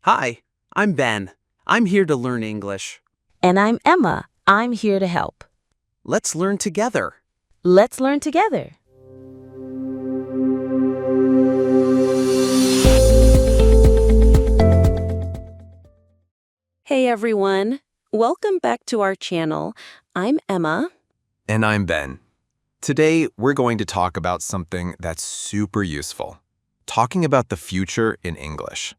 Hi, I'm Ben. I'm here to learn English. And I'm Emma. I'm here to help. Let's learn together. Let's learn together. Hey everyone. Welcome back to our channel. I'm Emma. And I'm Ben. Today, we're going to talk about something that's super useful. Talking about the future in English.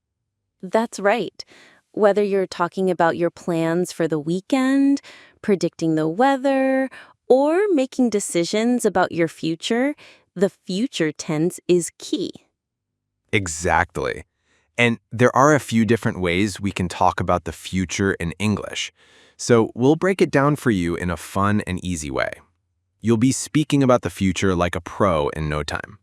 That's right. Whether you're talking about your plans for the weekend, predicting the weather, or making decisions about your future, the future tense is key. Exactly. And there are a few different ways we can talk about the future in English. So we'll break it down for you in a fun and easy way. You'll be speaking about the future like a pro in no time.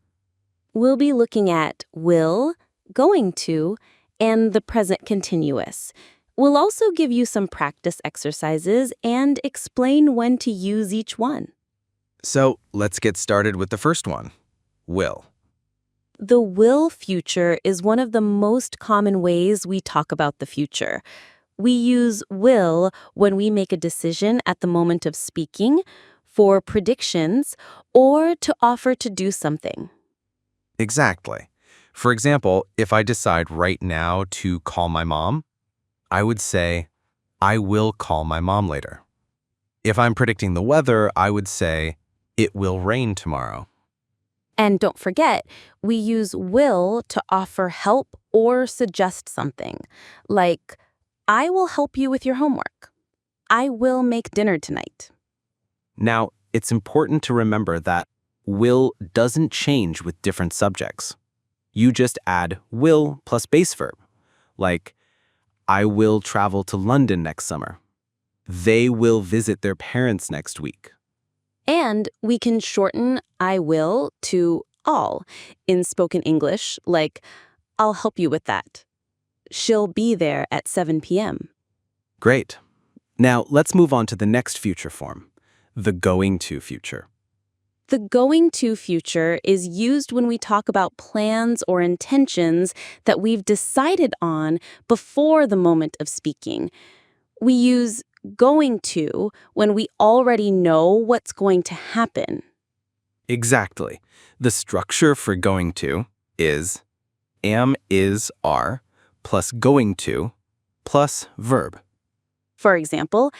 We'll be looking at will, going to, and the present continuous. We'll also give you some practice exercises and explain when to use each one. So let's get started with the first one, will. The will future is one of the most common ways we talk about the future. We use will when we make a decision at the moment of speaking, for predictions, or to offer to do something. Exactly. For example, if I decide right now to call my mom, I would say, I will call my mom later. If I'm predicting the weather, I would say, it will rain tomorrow. And don't forget, we use will to offer help or suggest something, like, I will help you with your homework. I will make dinner tonight. Now, it's important to remember that will doesn't change with different subjects. You just add will plus base verb, like, I will travel to London next summer. They will visit their parents next week. And we can shorten I will to I'll in spoken English, like, I'll help you with that. She'll be there at 7 p.m. Great. Now, let's move on to the next future form, the going to future. The going to future is used when we talk about plans or intentions that we've decided on before the moment of speaking. We use going to when we already know what's going to happen. Exactly. The structure for going to is am, is, are, plus going to, plus verb. For example,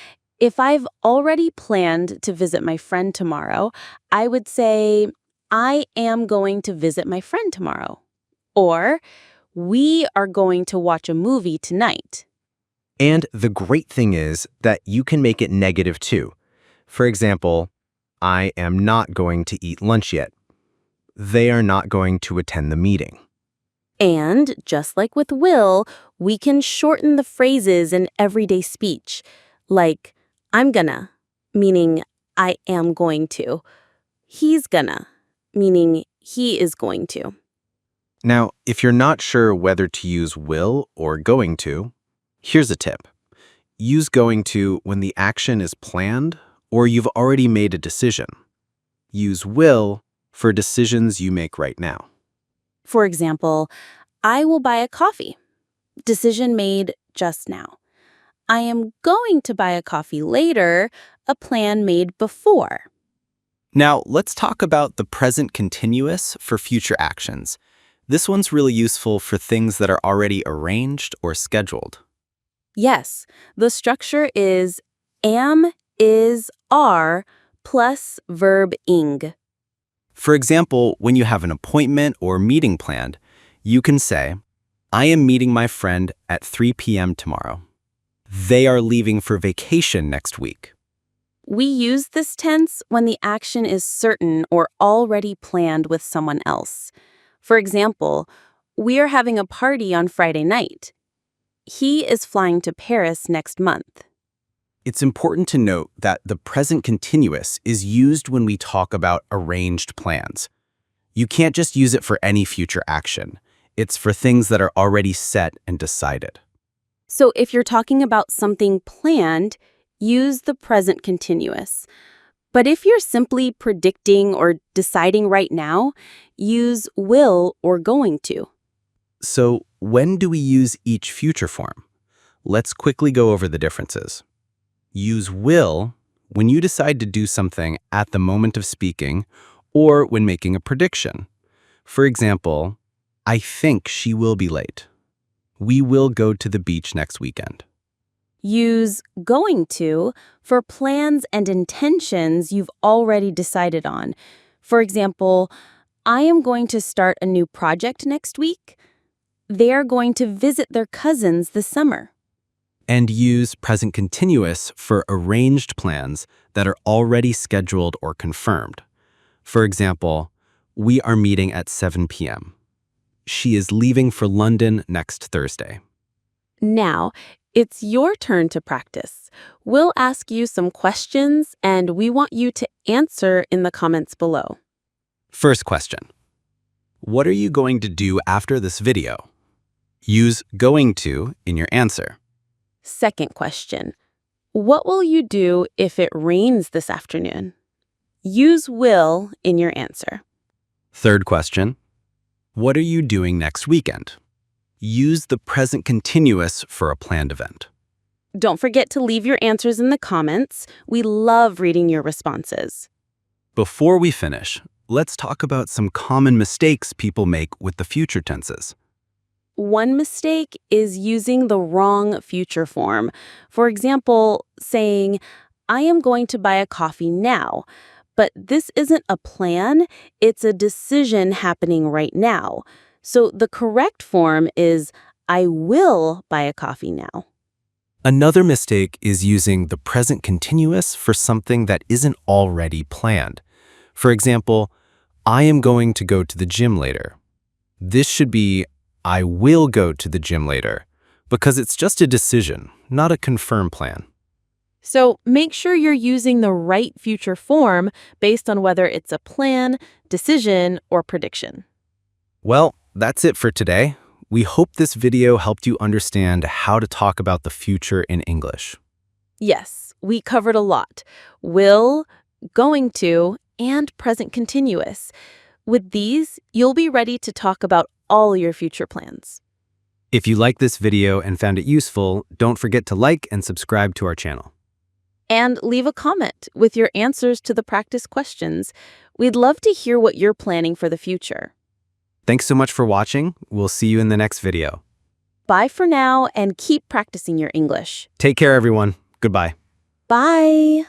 if I've already planned to visit my friend tomorrow, I would say, I am going to visit my friend tomorrow. Or, we are going to watch a movie tonight. And the great thing is that you can make it negative too. For example, I am not going to eat lunch yet. They are not going to attend the meeting. And, just like with will, we can shorten the phrases in everyday speech, like, I'm gonna, meaning I am going to. He's gonna, meaning he is going to. Now, if you're not sure whether to use will or going to, here's a tip. Use going to when the action is planned or you've already made a decision. Use will for decisions you make right now. For example, I will buy a coffee. Decision made just now. I am going to buy a coffee later, a plan made before. Now, let's talk about the present continuous for future actions. This one's really useful for things that are already arranged or scheduled. Yes, the structure is am, is, are, plus verb ing. For example, when you have an appointment or meeting planned, you can say, I am meeting my friend at 3 p.m. tomorrow. They are leaving for vacation next week. We use this tense when the action is certain or already planned with someone else. For example, we are having a party on Friday night. He is flying to Paris next month. It's important to note that the present continuous is used when we talk about arranged plans. You can't just use it for any future action. It's for things that are already set and decided. So if you're talking about something planned, use the present continuous. But if you're simply predicting or deciding right now, use will or going to. So, when do we use each future form? Let's quickly go over the differences. Use will when you decide to do something at the moment of speaking or when making a prediction. For example, I think she will be late. We will go to the beach next weekend. Use going to for plans and intentions you've already decided on. For example, I am going to start a new project next week. They are going to visit their cousins this summer. And use present continuous for arranged plans that are already scheduled or confirmed. For example, we are meeting at 7 p.m. She is leaving for London next Thursday. Now, it's your turn to practice. We'll ask you some questions, and we want you to answer in the comments below. First question. What are you going to do after this video? Use going to in your answer. Second question. What will you do if it rains this afternoon? Use will in your answer. Third question. What are you doing next weekend? Use the present continuous for a planned event. Don't forget to leave your answers in the comments. We love reading your responses. Before we finish, let's talk about some common mistakes people make with the future tenses. One mistake is using the wrong future form. For example, saying, I am going to buy a coffee now. But this isn't a plan, it's a decision happening right now. So the correct form is, I will buy a coffee now. Another mistake is using the present continuous for something that isn't already planned. For example, I am going to go to the gym later. This should be, I will go to the gym later, because it's just a decision, not a confirmed plan. So make sure you're using the right future form based on whether it's a plan, decision, or prediction. Well, that's it for today. We hope this video helped you understand how to talk about the future in English. Yes, we covered a lot. Will, going to, and present continuous. With these, you'll be ready to talk about all your future plans. If you liked this video and found it useful, don't forget to like and subscribe to our channel. And leave a comment with your answers to the practice questions. We'd love to hear what you're planning for the future. Thanks so much for watching. We'll see you in the next video. Bye for now, and keep practicing your English. Take care, everyone. Goodbye. Bye.